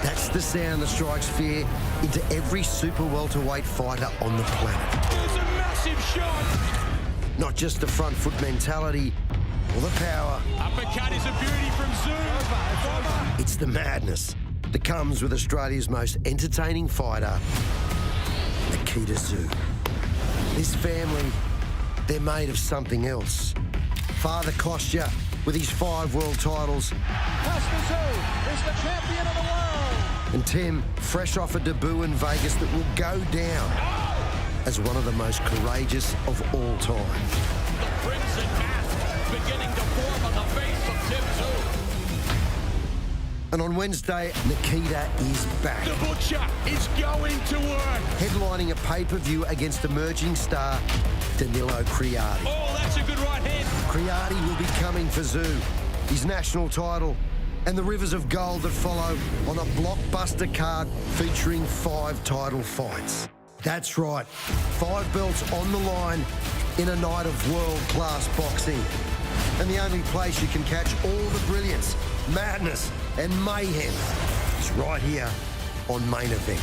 That's the sound that strikes fear into every super welterweight fighter on the planet. There's a massive shot. Not just the front foot mentality or the power. Uppercut is a beauty from Tszyu. It's the madness that comes with Australia's most entertaining fighter, Nikita Tszyu. This family, they're made of something else. Father Kostya, with his 5 world titles. Tszyu is the champion of the world. And Tim, fresh off a debut in Vegas that will go down as one of the most courageous of all time. The crimson mask beginning to form on the face of Tim Tszyu. And on Wednesday, Nikita is back. The Butcher is going to work. Headlining a pay-per-view against emerging star Danilo Creati. Oh, that's a good right hand. Creati will be coming for Tszyu, his national title, and the rivers of gold that follow on a blockbuster card featuring 5 title fights. That's right, 5 belts on the line in a night of world-class boxing. And the only place you can catch all the brilliance, madness, and mayhem is right here on Main Event.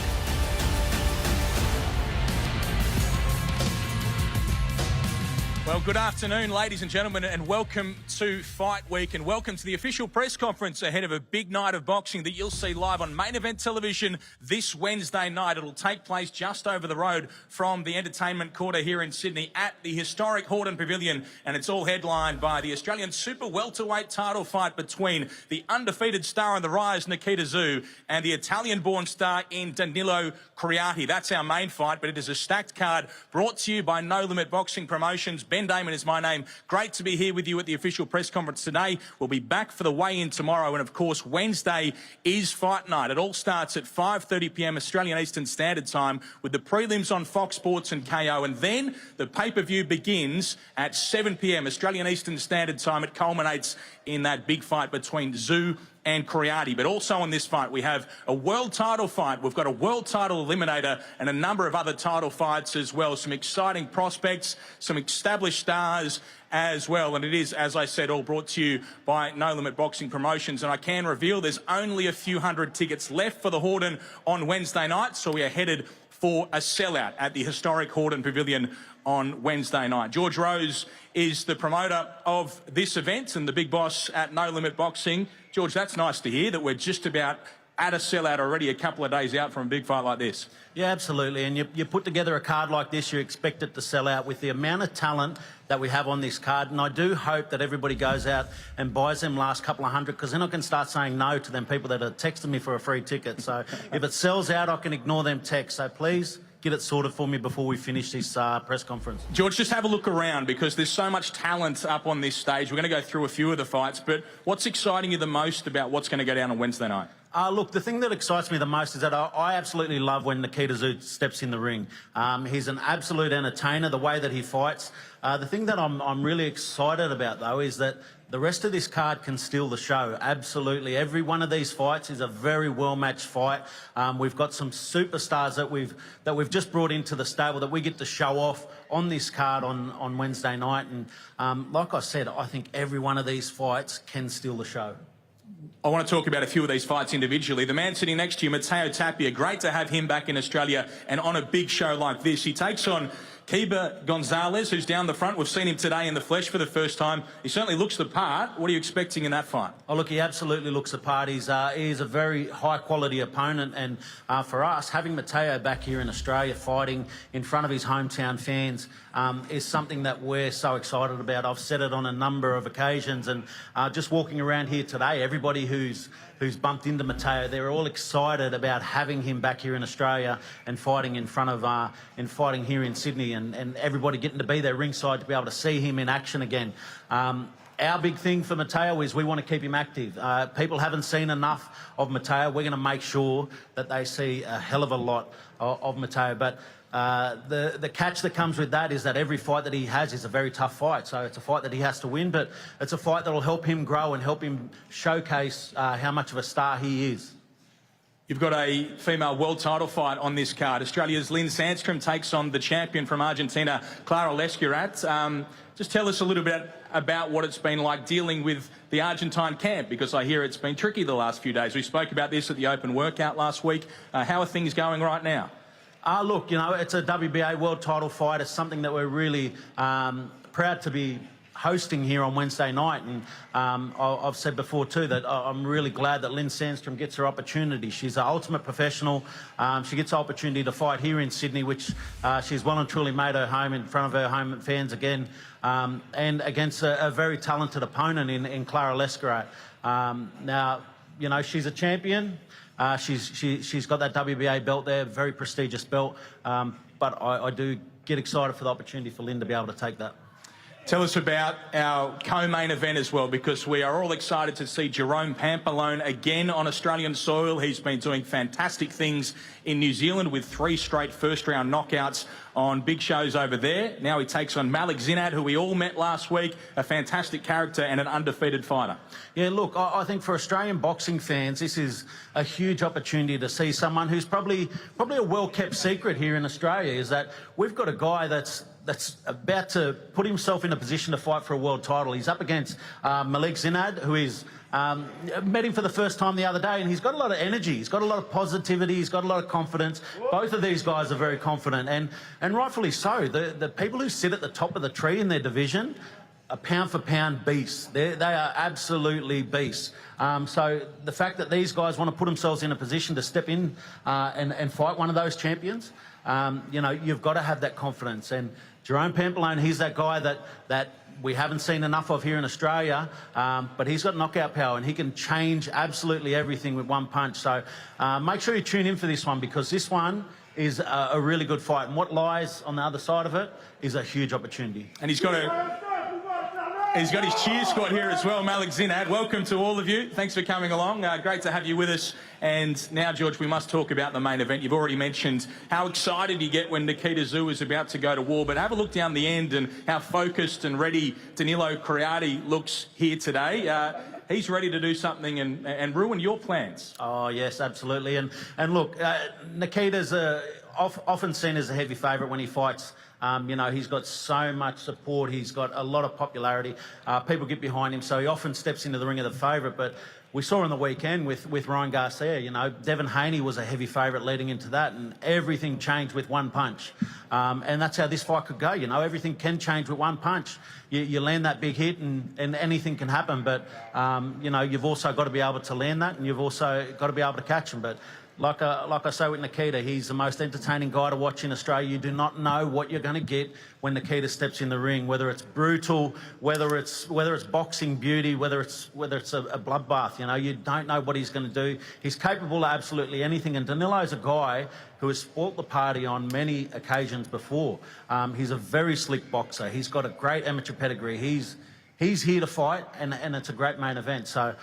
Well, good afternoon, ladies and gentlemen, and welcome to Fight Week, and welcome to the official press conference ahead of a big night of boxing that you'll see live on Main Event television this Wednesday night. It'll take place just over the road from the Entertainment Quarter here in Sydney at the historic Hordern Pavilion, and it's all headlined by the Australian Super Welterweight title fight between the undefeated star on the rise, Nikita Tszyu, and the Italian-born star in Danilo Creati. That's our main fight, but it is a stacked card brought to you by No Limit Boxing Promotions. Ben Damon is my name. Great to be here with you at the official press conference today. We'll be back for the weigh-in tomorrow, and of course Wednesday is fight night. It all starts at 5:30 p.m. Australian Eastern Standard Time with the prelims on Fox Sports and KO, and then the pay-per-view begins at 7 p.m. Australian Eastern Standard Time. It culminates in that big fight between Tszyu and Creati. But also on this fight, we have a world title fight. We've got a world title eliminator and a number of other title fights as well. Some exciting prospects, some established stars as well. And it is, as I said, all brought to you by No Limit Boxing Promotions. And I can reveal there's only a few hundred tickets left for the Hordern on Wednesday night. So we are headed for a sellout at the historic Hordern Pavilion on Wednesday night. George Rose is the promoter of this event and the big boss at No Limit Boxing. George, that's nice to hear that we're just about at a sellout already, a couple of days out from a big fight like this. Yeah, absolutely. And you put together a card like this, you expect it to sell out with the amount of talent that we have on this card. And I do hope that everybody goes out and buys them last couple of hundred, because then I can start saying no to them people that are texting me for a free ticket. So if it sells out, I can ignore them texts. So please get it sorted for me before we finish this press conference. George, just have a look around, because there's so much talent up on this stage. We're going to go through a few of the fights, but what's exciting you the most about what's going to go down on Wednesday night? Look, the thing that excites me the most is that I absolutely love when Nikita Tszyu steps in the ring. He's an absolute entertainer, the way that he fights. The thing that I'm really excited about, though, is that the rest of this card can steal the show. Absolutely. Every one of these fights is a very well-matched fight. We've got some superstars that we've just brought into the stable that we get to show off on this card on Wednesday night. And like I said, I think every one of these fights can steal the show. I want to talk about a few of these fights individually. The man sitting next to you, Matteo Tapia, great to have him back in Australia and on a big show like this. He takes on Kiba Gonzalez, who's down the front. We've seen him today in the flesh for the first time. He certainly looks the part. What are you expecting in that fight? Oh, look, he absolutely looks the part. He's a very high-quality opponent, and for us, having Matteo back here in Australia fighting in front of his hometown fans is something that we're so excited about. I've said it on a number of occasions, and just walking around here today, everybody who's bumped into Matteo, they're all excited about having him back here in Australia and fighting in front of fighting here in Sydney, and everybody getting to be there ringside to be able to see him in action again. Our big thing for Matteo is we want to keep him active. People haven't seen enough of Matteo. We're going to make sure that they see a hell of a lot of Matteo. But the catch that comes with that is that every fight that he has is a very tough fight. So it's a fight that he has to win, but it's a fight that will help him grow and help him showcase how much of a star he is. You've got a female world title fight on this card. Australia's Lynn Sandstrom takes on the champion from Argentina, Clara Lescurat. Just tell us a little bit about what it's been like dealing with the Argentine camp, because I hear it's been tricky the last few days. We spoke about this at the open workout last week. How are things going right now? Look, you know, it's a WBA world title fight. It's something that we're really proud to be hosting here on Wednesday night, and I've said before too that I'm really glad that Lynn Sandstrom gets her opportunity. She's an ultimate professional. She gets the opportunity to fight here in Sydney, which she's well and truly made her home in front of her home fans again, and against a very talented opponent in Clara Lescarat. Now, you know, she's a champion. She's got that WBA belt there, very prestigious belt, but I do get excited for the opportunity for Lynn to be able to take that. Tell us about our co-main event as well, because we are all excited to see Jerome Pampalone again on Australian soil. He's been doing fantastic things in New Zealand with 3 straight first-round knockouts on big shows over there. Now he takes on Malik Zinad, who we all met last week, a fantastic character and an undefeated fighter. Yeah, look, I think for Australian boxing fans, this is a huge opportunity to see someone who's probably a well-kept secret here in Australia, is that we've got a guy that's about to put himself in a position to fight for a world title. He's up against Malik Zinad, who is met him for the first time the other day, and he's got a lot of energy, he's got a lot of positivity, he's got a lot of confidence. Both of these guys are very confident, and rightfully so. The people who sit at the top of the tree in their division are pound for pound beasts. They are absolutely beasts. So the fact that these guys want to put themselves in a position to step in and fight one of those champions, you know, you've got to have that confidence. And Jerome Pampalone, he's that guy that we haven't seen enough of here in Australia, but he's got knockout power and he can change absolutely everything with one punch. So make sure you tune in for this one, because this one is a really good fight. And what lies on the other side of it is a huge opportunity. And he's got his cheer squad here as well. Malik Zinad, welcome to all of you. Thanks for coming along. Great to have you with us. And now, George, we must talk about the main event. You've already mentioned how excited you get when Nikita Tszyu is about to go to war, but have a look down the end and how focused and ready Danilo Creati looks here today. He's ready to do something and ruin your plans. Oh, yes, absolutely. And look, Nikita's often seen as a heavy favourite when he fights. You know, he's got so much support. He's got a lot of popularity. People get behind him, so he often steps into the ring of the favourite. But we saw on the weekend with Ryan Garcia, you know, Devin Haney was a heavy favourite leading into that, and everything changed with one punch. And that's how this fight could go. You know, everything can change with one punch. You land that big hit and anything can happen. But, you know, you've also got to be able to land that, and you've also got to be able to catch him. But like I say with Nikita, he's the most entertaining guy to watch in Australia. You do not know what you're going to get when Nikita steps in the ring, whether it's brutal, whether it's boxing beauty, whether it's a bloodbath. You know, you don't know what he's going to do. He's capable of absolutely anything, and Danilo's a guy who has spoilt the party on many occasions before. He's a very slick boxer. He's got a great amateur pedigree. He's here to fight, and it's a great main event. So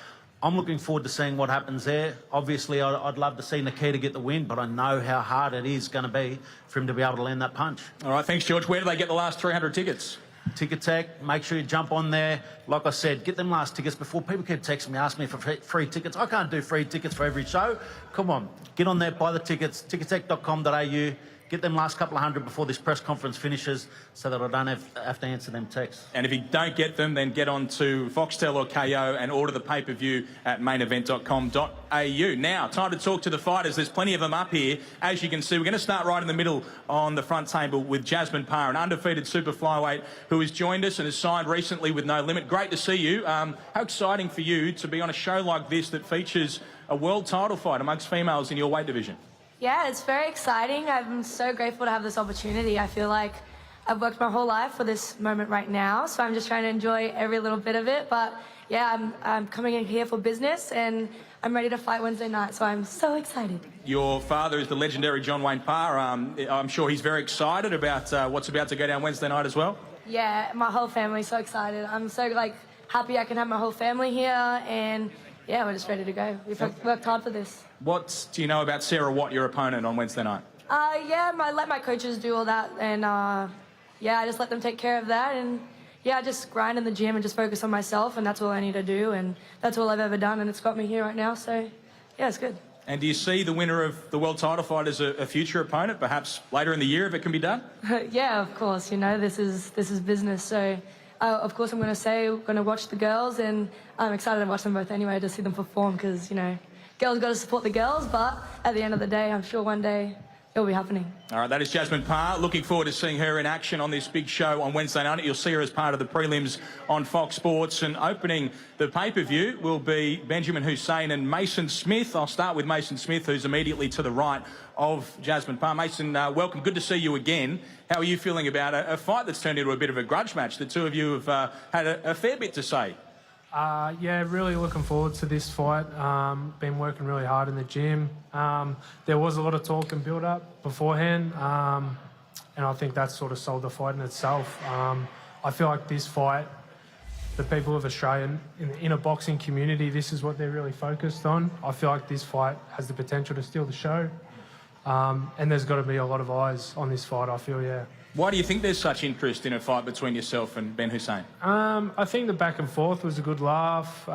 I'm looking forward to seeing what happens there. Obviously, I'd love to see Nikita get the win, but I know how hard it is going to be for him to be able to land that punch. All right, thanks, George. Where do they get the last 300 tickets? Ticket Tech, make sure you jump on there. Like I said, get them last tickets before. People keep texting me, asking me for free tickets. I can't do free tickets for every show. Come on, get on there, buy the tickets, tickettech.com.au. Get them last couple of hundred before this press conference finishes, so that I don't have to answer them texts. And if you don't get them, then get on to Foxtel or KO and order the pay-per-view at mainevent.com.au. Now, time to talk to the fighters. There's plenty of them up here. As you can see, we're going to start right in the middle on the front table with Jasmine Parr, an undefeated super flyweight who has joined us and has signed recently with No Limit. Great to see you. How exciting for you to be on a show like this that features a world title fight amongst females in your weight division? Yeah, it's very exciting. I'm so grateful to have this opportunity. I feel like I've worked my whole life for this moment right now, so I'm just trying to enjoy every little bit of it. But yeah, I'm coming in here for business, and I'm ready to fight Wednesday night, so I'm so excited. Your father is the legendary John Wayne Parr. I'm sure he's very excited about what's about to go down Wednesday night as well. Yeah, my whole family's so excited. I'm so happy I can have my whole family here, and yeah, we're just ready to go. We've worked hard for this. What do you know about Sarah Watt, your opponent, on Wednesday night? Yeah, I let my coaches do all that, and yeah, I just let them take care of that, and yeah, I just grind in the gym and just focus on myself, and that's all I need to do, and that's all I've ever done, and it's got me here right now, so yeah, it's good. And do you see the winner of the world title fight as a future opponent, perhaps later in the year if it can be done? Yeah, of course. You know, this is business, so of course, I'm going to say we're going to watch the girls, and I'm excited to watch them both anyway to see them perform because, you know, girls got to support the girls, but at the end of the day, I'm sure one day it'll be happening. All right, that is Jasmine Parr. Looking forward to seeing her in action on this big show on Wednesday night. You'll see her as part of the prelims on Fox Sports. And opening the pay-per-view will be Benjamin Hussein and Mason Smith. I'll start with Mason Smith, who's immediately to the right of Jasmine Parr. Mason, welcome. Good to see you again. How are you feeling about a fight that's turned into a bit of a grudge match? The two of you have had a fair bit to say. Yeah, really looking forward to this fight. Been working really hard in the gym. There was a lot of talk and build-up beforehand, and I think that sort of sold the fight in itself. I feel like this fight, the people of Australia in the inner boxing community, this is what they're really focused on. I feel like this fight has the potential to steal the show, and there's got to be a lot of eyes on this fight, I feel, yeah. Why do you think there's such interest in a fight between yourself and Ben Hussein? I think the back and forth was a good laugh.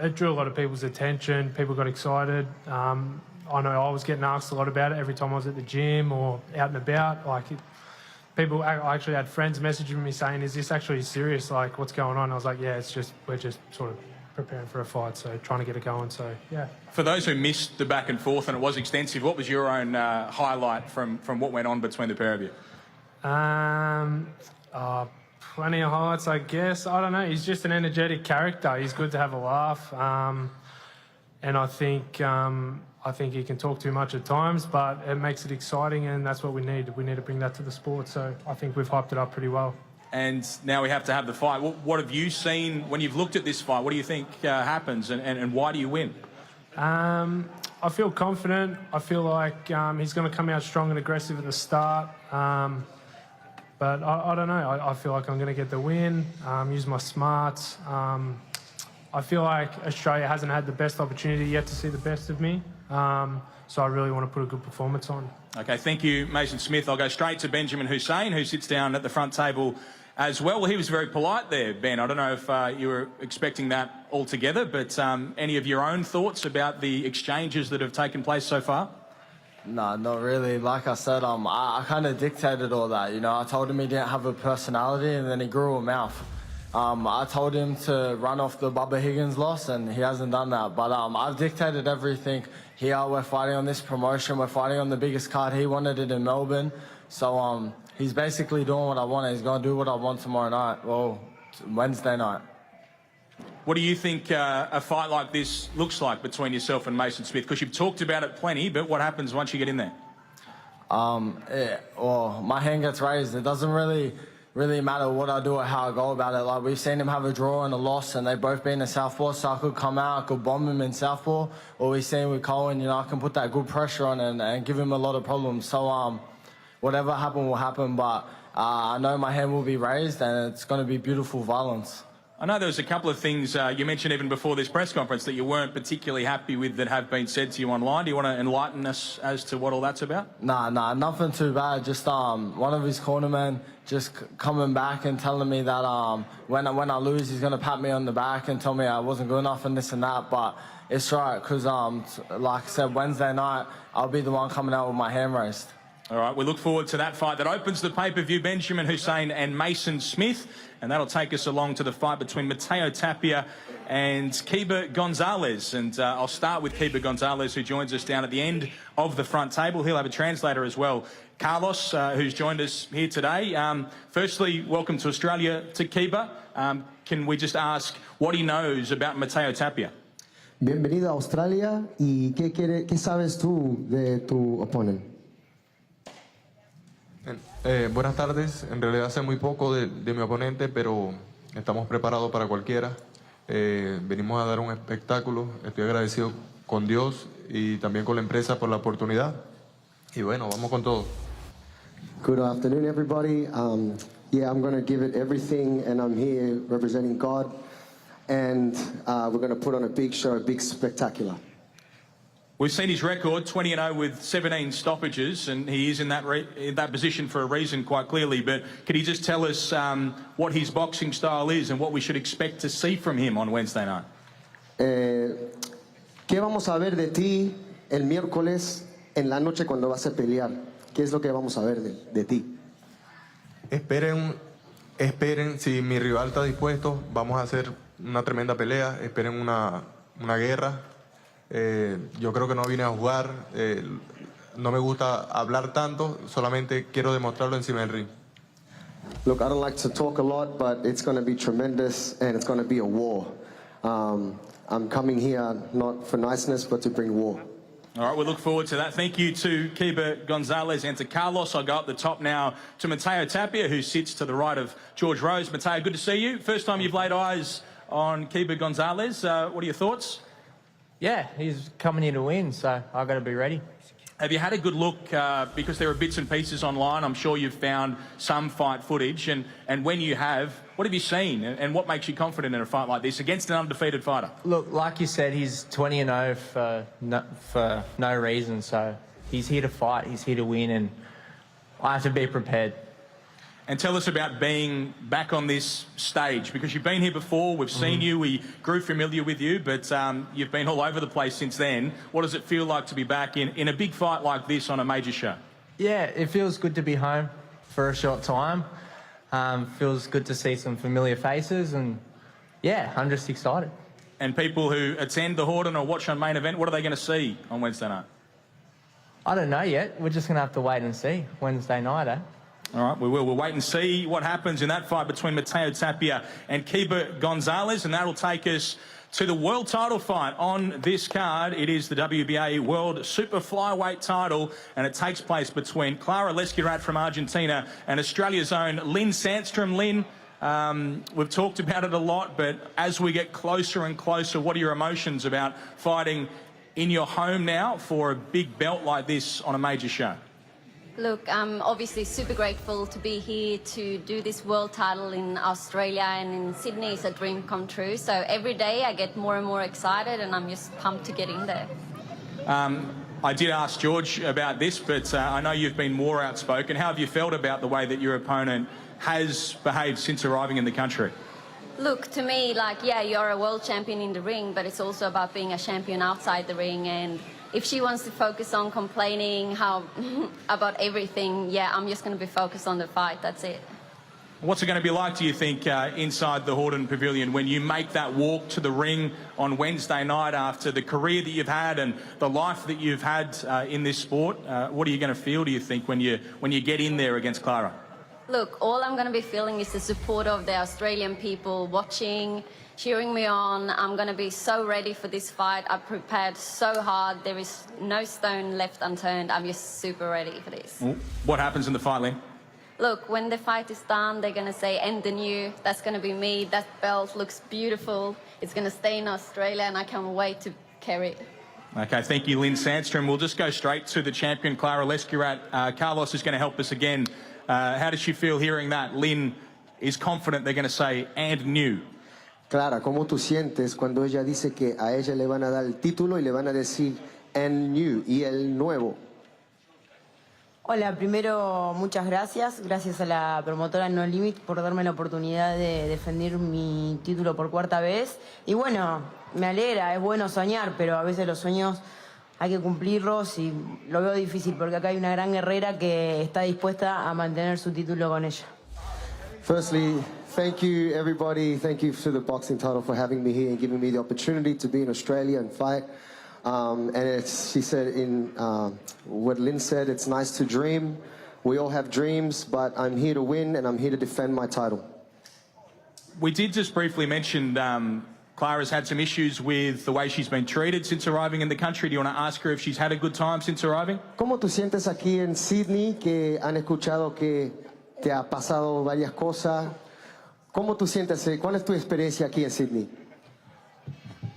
It drew a lot of people's attention. People got excited. I know I was getting asked a lot about it every time I was at the gym or out and about. I actually had friends messaging me saying, "Is this actually serious? Like, what's going on?" I was like, "Yeah, we're just sort of preparing for a fight, so trying to get it going." So yeah. For those who missed the back and forth, and it was extensive, what was your own highlight from what went on between the pair of you? Plenty of highlights, I guess. I don't know. He's just an energetic character. He's good to have a laugh, and I think he can talk too much at times, but it makes it exciting, and that's what we need. We need to bring that to the sport. So I think we've hyped it up pretty well. And now we have to have the fight. What have you seen when you've looked at this fight? What do you think happens, and why do you win? I feel confident. I feel like he's going to come out strong and aggressive at the start. But I don't know. I feel like I'm going to get the win, use my smarts. I feel like Australia hasn't had the best opportunity yet to see the best of me. So I really want to put a good performance on. Okay, thank you, Mason Smith. I'll go straight to Benjamin Hussein, who sits down at the front table as well. Well, he was very polite there, Ben. I don't know if you were expecting that altogether, but any of your own thoughts about the exchanges that have taken place so far? No, not really. Like I said, I kind of dictated all that. You know, I told him he didn't have a personality, and then he grew a mouth. I told him to run off the Bubba Higgins loss, and he hasn't done that. But I've dictated everything here. We're fighting on this promotion. We're fighting on the biggest card. He wanted it in Melbourne. So he's basically doing what I want. He's going to do what I want tomorrow night. Well, Wednesday night. What do you think a fight like this looks like between yourself and Mason Smith? Because you've talked about it plenty, but what happens once you get in there? Well, my hand gets raised. It doesn't really matter what I do or how I go about it. Like, we've seen him have a draw and a loss, and they've both been in southpaw, so I could come out, I could bomb him in southpaw. Or we've seen with Cohen, you know, I can put that good pressure on and give him a lot of problems. So whatever happen will happen, but I know my hand will be raised, and it's going to be beautiful violence. I know there was a couple of things you mentioned even before this press conference that you weren't particularly happy with that have been said to you online. Do you want to enlighten us as to what all that's about? Nah, nothing too bad. Just one of his cornermen just coming back and telling me that when I lose, he's going to pat me on the back and tell me I wasn't good enough and this and that. But it's right, because like I said, Wednesday night, I'll be the one coming out with my hand raised. All right, we look forward to that fight that opens the pay-per-view, Benjamin Hussein and Mason Smith. And that'll take us along to the fight between Matteo Tapia and Kiba Gonzalez. And I'll start with Kiba Gonzalez, who joins us down at the end of the front table. He'll have a translator as well. Carlos, who's joined us here today. Firstly, welcome to Australia to Kiba. Can we just ask what he knows about Matteo Tapia? Bienvenido a Australia. ¿Y qué sabes tú de tu oponente? Buenas tardes. En realidad sé muy poco de mi oponente, pero estamos preparados para cualquiera. Venimos a dar un espectáculo. Estoy agradecido con Dios y también con la empresa por la oportunidad. Y bueno, vamos con todo. Good afternoon, everybody. Yeah, I'm going to give it everything, and I'm here representing God. And we're going to put on a big show, a big spectacular. We've seen his record, 20-0 with 17 stoppages, and he is in that position for a reason, quite clearly. But could he just tell us what his boxing style is and what we should expect to see from him on Wednesday night? ¿Qué vamos a ver de ti el miércoles en la noche cuando vas a pelear? ¿Qué es lo que vamos a ver de ti? Esperen esperen, si mi rival está dispuesto, vamos a hacer una tremenda pelea, esperen una guerra. Yo creo que no vine a jugar, no me gusta hablar tanto, solamente quiero demostrarlo encima del ring. Look, I don't like to talk a lot, but it's going to be tremendous, and it's going to be a war. I'm coming here not for niceness, but to bring war. All right, we look forward to that. Thank you to Kiba Gonzalez and to Carlos. I'll go up the top now to Mateo Tapia, who sits to the right of George Rose. Mateo, good to see you. First time you've laid eyes on Kiba Gonzalez. What are your thoughts? Yeah, he's coming here to win, so I've got to be ready. Have you had a good look, because there are bits and pieces online, I'm sure you've found some fight footage, and when you have, what have you seen, and what makes you confident in a fight like this against an undefeated fighter? Look, like you said, he's 20-0 for no reason, so he's here to fight, he's here to win, and I have to be prepared. And tell us about being back on this stage, because you've been here before, we've seen you, we grew familiar with you, but you've been all over the place since then. What does it feel like to be back in a big fight like this on a major show? Yeah, it feels good to be home for a short time. Feels good to see some familiar faces, and yeah, I'm just excited. And people who attend the Horden or watch on Main Event, what are they going to see on Wednesday night? I don't know yet. We're just going to have to wait and see Wednesday night, eh? All right, we will. We'll wait and see what happens in that fight between Mateo Tapia and Kiba Gonzalez, and that'll take us to the world title fight on this card. It is the WBA World Super Flyweight title, and it takes place between Clara Lescurat from Argentina and Australia's own Lynn Sandstrom. Lynn, we've talked about it a lot, but as we get closer and closer, what are your emotions about fighting in your home now for a big belt like this on a major show? Look, I'm obviously super grateful to be here to do this world title in Australia, and in Sydney is a dream come true. So every day I get more and more excited, and I'm just pumped to get in there. I did ask George about this, but I know you've been more outspoken. How have you felt about the way that your opponent has behaved since arriving in the country? Look, to me, like, yeah, you're a world champion in the ring, but it's also about being a champion outside the ring. And if she wants to focus on complaining about everything, yeah, I'm just going to be focused on the fight. That's it. What's it going to be like, do you think, inside the Horden Pavilion when you make that walk to the ring on Wednesday night after the career that you've had and the life that you've had in this sport? What are you going to feel, do you think, when you get in there against Clara? Look, all I'm going to be feeling is the support of the Australian people watching, cheering me on. I'm going to be so ready for this fight. I've prepared so hard. There is no stone left unturned. I'm just super ready for this. What happens in the fight, Lynn? Look, when the fight is done, they're going to say, "End the new." That's going to be me. That belt looks beautiful. It's going to stay in Australia, and I can't wait to carry it. Okay, thank you, Lynn Sandstrom. We'll just go straight to the champion, Clara Lescurat. Carlos is going to help us again. How does she feel hearing that? Lynn is confident they're going to say, "and new." Clara, ¿cómo tú sientes cuando ella dice que a ella le van a dar el título y le van a decir and new y el nuevo? Hola, primero muchas gracias. Gracias a la promotora No Limit por darme la oportunidad de defender mi título por cuarta vez. Y bueno, me alegra, es bueno soñar, pero a veces los sueños hay que cumplirlos y lo veo difícil porque acá hay una gran guerrera que está dispuesta a mantener su título con ella. Firstly, thank you everybody. Thank you to the boxing title for having me here and giving me the opportunity to be in Australia and fight. And she said in what Lynn said, it's nice to dream. We all have dreams, but I'm here to win and I'm here to defend my title. We did just briefly mention Clara's had some issues with the way she's been treated since arriving in the country. Do you want to ask her if she's had a good time since arriving? ¿Cómo tú sientes aquí en Sydney, que han escuchado que te ha pasado varias cosas? ¿Cómo tú sientes? ¿Cuál es tu experiencia aquí en Sydney?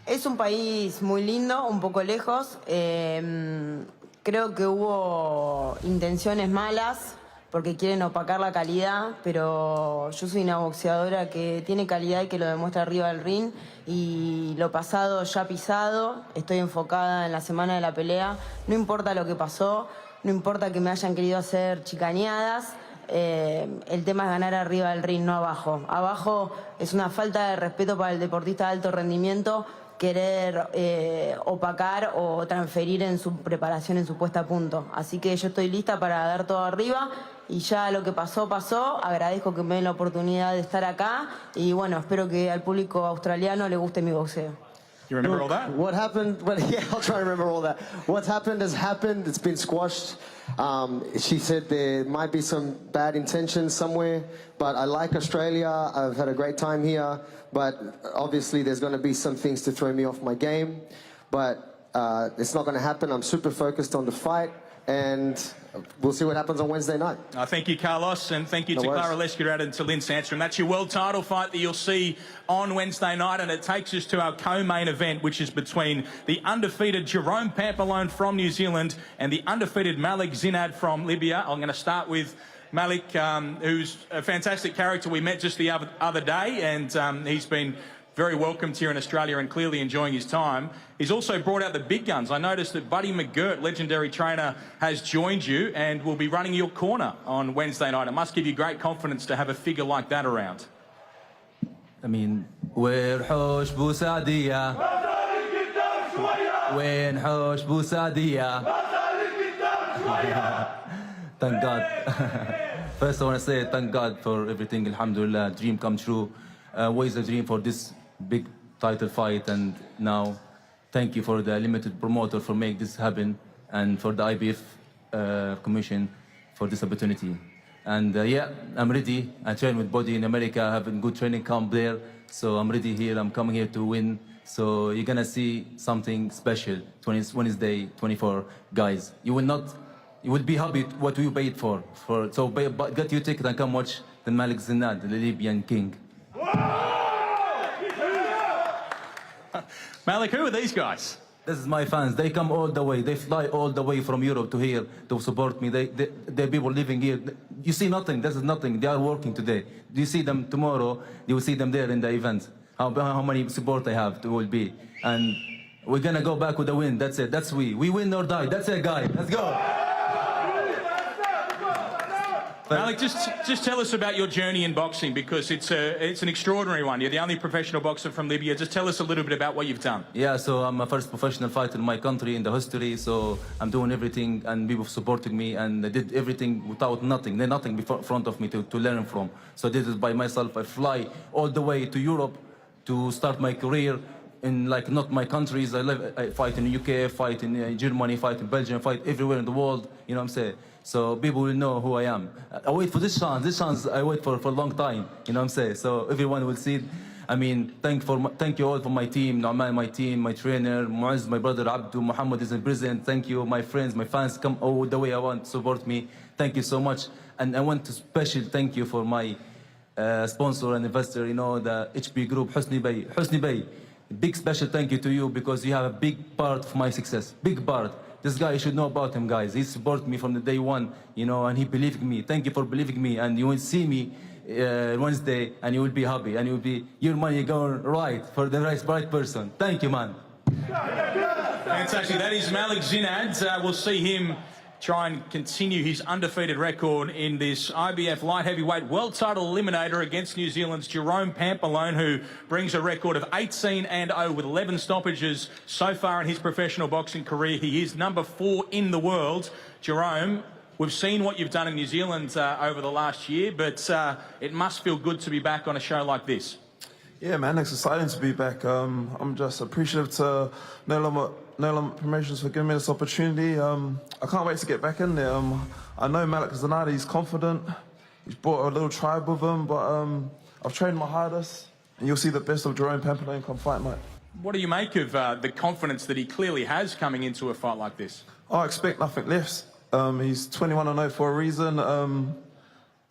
Es un país muy lindo, un poco lejos. Creo que hubo intenciones malas porque quieren opacar la calidad, pero yo soy una boxeadora que tiene calidad y que lo demuestra arriba del ring, y lo pasado ya pisado, estoy enfocada en la semana de la pelea, no importa lo que pasó, no importa que me hayan querido hacer chicaneadas, el tema es ganar arriba del ring, no abajo. Abajo es una falta de respeto para el deportista de alto rendimiento querer opacar o transferir en su preparación, en su puesta a punto. Así que yo estoy lista para dar todo arriba y ya lo que pasó, pasó. Agradezco que me den la oportunidad de estar acá y bueno, espero que al público australiano le guste mi boxeo. You remember all that? What happened? Yeah, I'll try to remember all that. What's happened has happened. It's been squashed. She said there might be some bad intentions somewhere, but I like Australia. I've had a great time here, but obviously there's going to be some things to throw me off my game. But it's not going to happen. I'm super focused on the fight, and we'll see what happens on Wednesday night. Thank you, Carlos, and thank you to Clara Lescurat and to Lynn Sandstrom. That's your world title fight that you'll see on Wednesday night, and it takes us to our co-main event, which is between the undefeated Jerome Pampalone from New Zealand and the undefeated Malik Zinad from Libya. I'm going to start with Malik, who's a fantastic character we met just the other day, and he's been very welcomed here in Australia and clearly enjoying his time. He's also brought out the big guns. I noticed that Buddy McGirt, legendary trainer, has joined you and will be running your corner on Wednesday night. It must give you great confidence to have a figure like that around. I mean, وين حوش بوسعدية وين حوش بوسعدية. Thank God. First I want to say thank God for everything. Alhamdulillah, dream come true. Always a dream for this big title fight, and now thank you for the limited promoter for making this happen, and for the IBF commission for this opportunity. And yeah, I'm ready. I train with Body in America, having good training camp there, so I'm ready here. I'm coming here to win. So you're gonna see something special. Wednesday, 24 guys. You will be happy what you paid for. So get your ticket and come watch the Malik Zinad, the Libyan king. Malik, who are these guys? This is my fans. They come all the way. They fly all the way from Europe to here to support me. They're people living here. You see nothing. This is nothing. They are working today. Do you see them tomorrow? You will see them there in the event. How many support I have will be. And we're going to go back with a win. That's it. That's we. We win or die. That's it, guy. Let's go. Malik, just tell us about your journey in boxing, because it's an extraordinary one. You're the only professional boxer from Libya. Just tell us a little bit about what you've done. Yeah, so I'm my first professional fighter in my country, in the history, so I'm doing everything, and people supporting me, and I did everything without nothing. There's nothing in front of me to learn from. So I did it by myself. I fly all the way to Europe to start my career in, like, not my countries. I fight in the UK, fight in Germany, fight in Belgium, fight everywhere in the world, you know what I'm saying? So people will know who I am. I wait for this chance. This chance I wait for a long time. You know what I'm saying? So everyone will see it. I mean, thank you all for my team, Nauman, my team, my trainer, Muaz, my brother Abdu, Muhammad is in prison. Thank you, my friends, my fans, come all the way I want to support me. Thank you so much. And I want to special thank you for my sponsor and investor, you know, the HP Group, Husni Bey. Husni Bey, big special thank you to you, because you have a big part of my success. Big part. This guy, you should know about him, guys. He supported me from the day one, you know, and he believed in me. Thank you for believing me. And you will see me Wednesday, and you will be happy, and you will be, your money going right for the right person. Thank you, man. Fantastic. That is Malik Zinad. We'll see him try and continue his undefeated record in this IBF light heavyweight world title eliminator against New Zealand's Jerome Pampalone, who brings a record of 18-0 with 11 stoppages so far in his professional boxing career. He is number 4 in the world. Jerome, we've seen what you've done in New Zealand over the last year, but it must feel good to be back on a show like this. Yeah, man, it's exciting to be back. I'm just appreciative to Nylon Promotions for giving me this opportunity. I can't wait to get back in there. I know Malik Zinad, he's confident. He's brought a little tribe with him, but I've trained my hardest, and you'll see the best of Jerome Pampalone come fight night. What do you make of the confidence that he clearly has coming into a fight like this? I expect nothing less. He's 21-0 for a reason.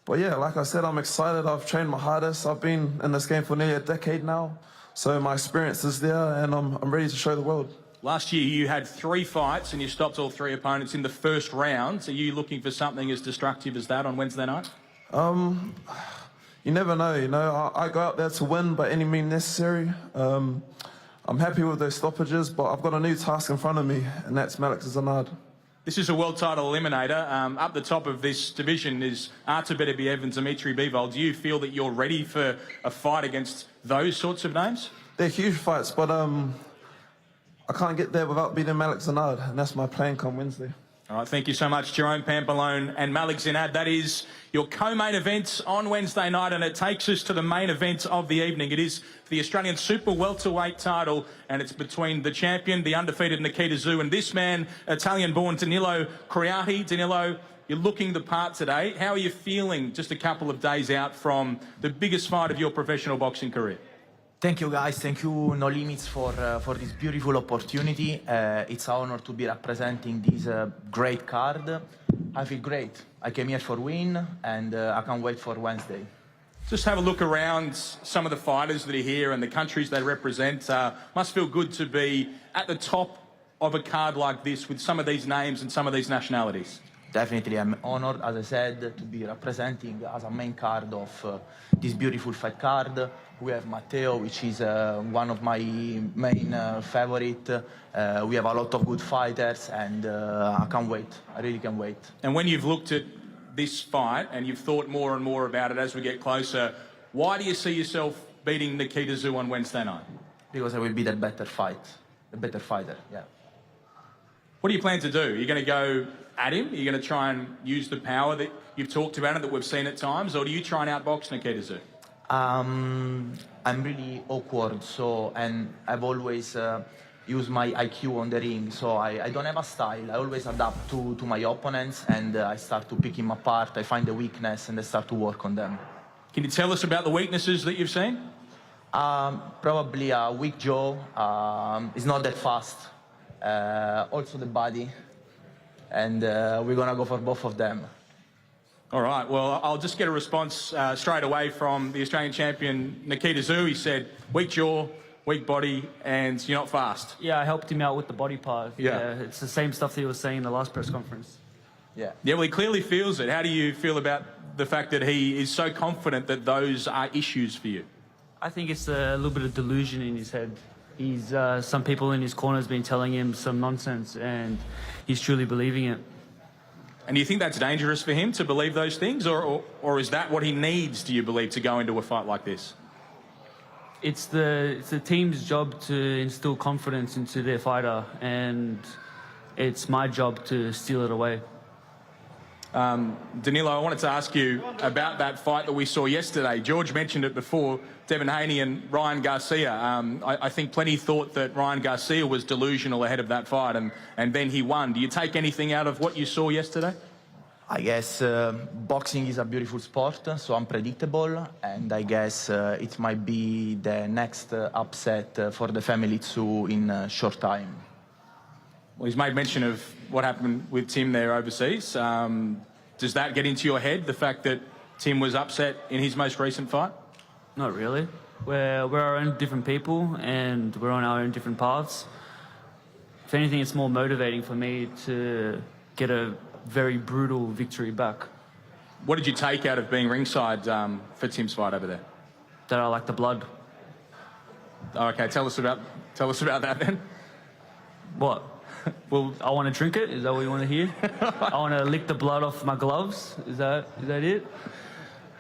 But yeah, like I said, I'm excited. I've trained my hardest. I've been in this game for nearly a decade now. So my experience is there, and I'm ready to show the world. Last year, you had 3 fights and you stopped all 3 opponents in the first round. Are you looking for something as destructive as that on Wednesday night? You never know, you know. I go out there to win by any means necessary. I'm happy with those stoppages, but I've got a new task in front of me, and that's Malik Zinad. This is a world title eliminator. Up the top of this division is Artur Beterbiev and Dimitri Bivol. Do you feel that you're ready for a fight against those sorts of names? They're huge fights, but I can't get there without beating Malik Zanad, and that's my plan come Wednesday. All right, thank you so much, Jerome Pampalone and Malik Zinad. That is your co-main event on Wednesday night, and it takes us to the main event of the evening. It is the Australian Super Welterweight title, and it's between the champion, the undefeated Nikita Tszyu, and this man, Italian-born Danilo Creati. Danilo, you're looking the part today. How are you feeling just a couple of days out from the biggest fight of your professional boxing career? Thank you, guys. Thank you, No Limits, for this beautiful opportunity. It's an honor to be representing this great card. I feel great. I came here for win, and I can't wait for Wednesday. Just have a look around some of the fighters that are here and the countries they represent. Must feel good to be at the top of a card like this with some of these names and some of these nationalities. Definitely, I'm honored, as I said, to be representing as a main card of this beautiful fight card. We have Matteo, which is one of my main favorite. We have a lot of good fighters, and I can't wait. I really can't wait. And when you've looked at this fight and you've thought more and more about it as we get closer, why do you see yourself beating Nikita Tszyu on Wednesday night? Because I will be the better fighter, yeah. What do you plan to do? You're going to go at him? You're going to try and use the power that you've talked about and that we've seen at times? Or do you try and outbox Nikita Tszyu? I'm really awkward, and I've always used my IQ on the ring, so I don't have a style. I always adapt to my opponents, and I start to pick him apart. I find the weakness, and I start to work on them. Can you tell us about the weaknesses that you've seen? Probably a weak jaw. He's not that fast. Also the body, and we're gonna go for both of them. All right, well, I'll just get a response straight away from the Australian champion, Nikita Tszyu. He said, weak jaw, weak body, and you're not fast. Yeah, I helped him out with the body part. Yeah. It's the same stuff that he was saying in the last press conference. Yeah, well, he clearly feels it. How do you feel about the fact that he is so confident that those are issues for you? I think it's a little bit of delusion in his head. He's some people in his corner has been telling him some nonsense, and he's truly believing it. And do you think that's dangerous for him to believe those things, or is that what he needs, do you believe, to go into a fight like this? It's the team's job to instill confidence into their fighter, and it's my job to steal it away. Danilo, I wanted to ask you about that fight that we saw yesterday. George mentioned it before, Devin Haney and Ryan Garcia. I think plenty thought that Ryan Garcia was delusional ahead of that fight, and then he won. Do you take anything out of what you saw yesterday? I guess boxing is a beautiful sport, so unpredictable, and I guess it might be the next upset for the family Tszyu in a short time. Well, he's made mention of what happened with Tim there overseas. Does that get into your head, the fact that Tim was upset in his most recent fight? Not really. We're our own different people, and we're on our own different paths. If anything, it's more motivating for me to get a very brutal victory back. What did you take out of being ringside for Tim's fight over there? That I like the blood. Oh, okay, tell us about that then. What? Well, I want to drink it. Is that what you want to hear? I want to lick the blood off my gloves. Is that it?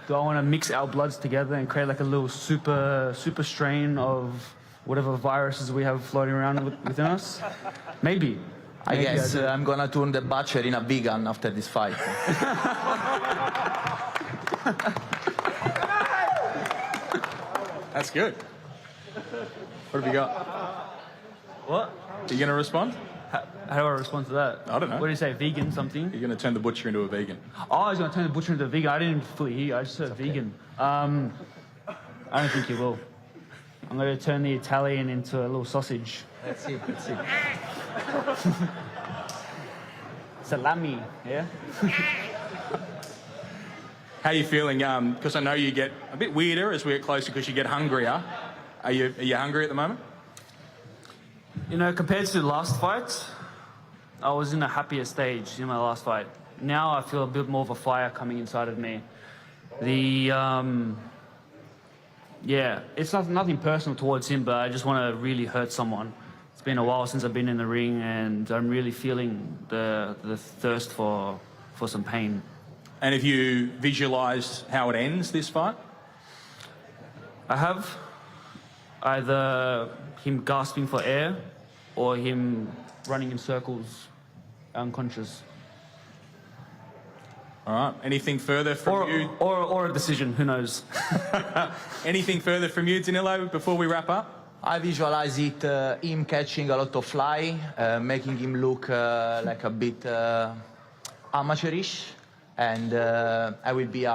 Do I want to mix our bloods together and create like a little super strain of whatever viruses we have floating around within us? Maybe. I guess I'm gonna turn the butcher in a vegan after this fight. That's good. What have you got? What? Are you going to respond? How do I respond to that? I don't know. What do you say, vegan something? You're going to turn the butcher into a vegan. Oh, he's going to turn the butcher into a vegan. I didn't fully hear. I just said vegan. I don't think he will. I'm going to turn the Italian into a little sausage. Let's see. Salami, yeah? How are you feeling? Because I know you get a bit weirder as we get closer because you get hungrier. Are you hungry at the moment? You know, compared to the last fight, I was in a happier stage in my last fight. Now I feel a bit more of a fire coming inside of me. Yeah, it's nothing personal towards him, but I just want to really hurt someone. It's been a while since I've been in the ring, and I'm really feeling the thirst for some pain. And have you visualised how it ends, this fight? I have. Either him gasping for air, or him running in circles unconscious. All right. Anything further from you? Or a decision, who knows? Anything further from you, Danilo, before we wrap up? I visualize it him catching a lot of fly, making him look like a bit amateurish, and I will be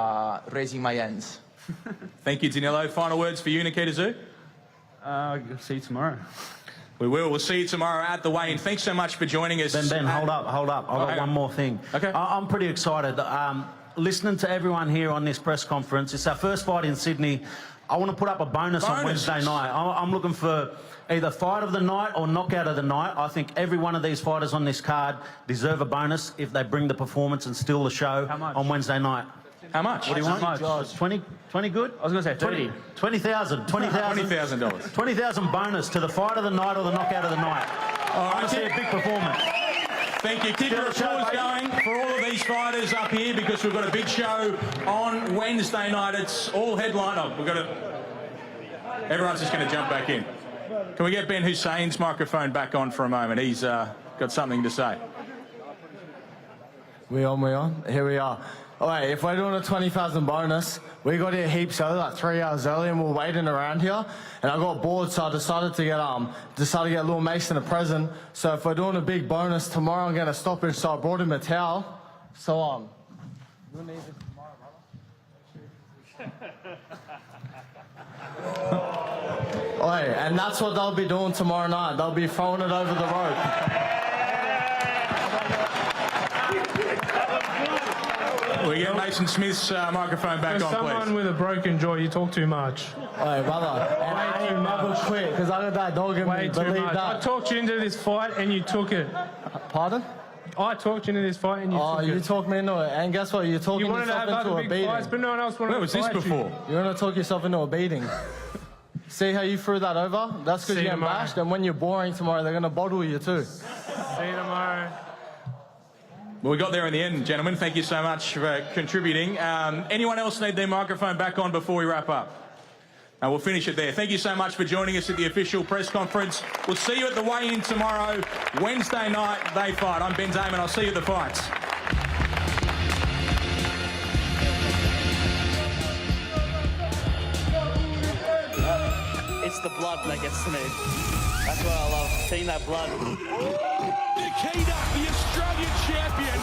raising my hands. Thank you, Danilo. Final words for you, Nikita Tszyu? See you tomorrow. We will. We'll see you tomorrow at the weigh-in. Thanks so much for joining us. Ben, hold up. I've got one more thing. Okay. I'm pretty excited. Listening to everyone here on this press conference, it's our first fight in Sydney. I want to put up a bonus on Wednesday night. I'm looking for either fight of the night or knockout of the night. I think every one of these fighters on this card deserve a bonus if they bring the performance and steal the show on Wednesday night. How much? What do you want? 20 good? I was going to say 30. 20,000. $20,000. 20,000 bonus to the fight of the night or the knockout of the night. All right, I want to see a big performance. Thank you. Keep your applause going for all of these fighters up here because we've got a big show on Wednesday night. It's all headline. Oh, everyone's just going to jump back in. Can we get Ben Hussein's microphone back on for a moment? He's got something to say. We on? Here we are. All right, if we're doing a 20,000 bonus, we got here heaps early, like 3 hours early, and we're waiting around here. And I got bored, so I decided to get little Mason a present. So if we're doing a big bonus tomorrow, I'm gonna stop it. So I brought him a towel. So you'll need this tomorrow, brother. All right, and that's what they'll be doing tomorrow night. They'll be throwing it over the rope. We get Mason Smith's microphone back on, please. Someone with a broken jaw, you talk too much. Hey, brother, and I ain't never quit because I got that dog in me. Way too Believe much. that. I talked you into this fight and you took it. Pardon? I talked you into this fight and you took it. Oh, you talked me into it. And guess what? You're talking You wanted to yourself have into other a big beating. fights, but no one else wanted Where to was this fight before? You're going to talk yourself into a beating. See how you threw that over? That's because you're getting bashed, and when you're boring tomorrow, they're going to bottle you too. See you tomorrow. Well, we got there in the end, gentlemen. Thank you so much for contributing. Anyone else need their microphone back on before we wrap up? And we'll finish it there. Thank you so much for joining us at the official press conference. We'll see you at the weigh-in tomorrow. Wednesday night, they fight. I'm Ben Damon. I'll see you at the fights. It's the blood that gets to me. That's what I love, seeing that blood. Nikita, the Australian champion.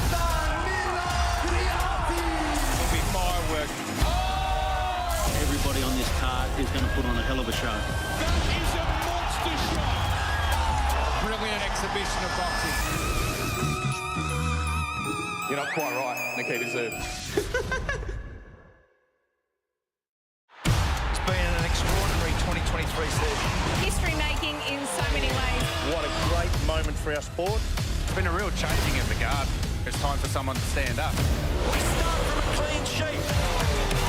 Danilo Creati. It'll be fireworks. Everybody on this card is going to put on a hell of a show. That is a monster shot. Brilliant exhibition of boxing. You're not quite right, Nikita Tszyu. It's been an extraordinary 2023 season. History making in so many ways. What a great moment for our sport. It's been a real changing of the guard. It's time for someone to stand up. We start from a clean sheet.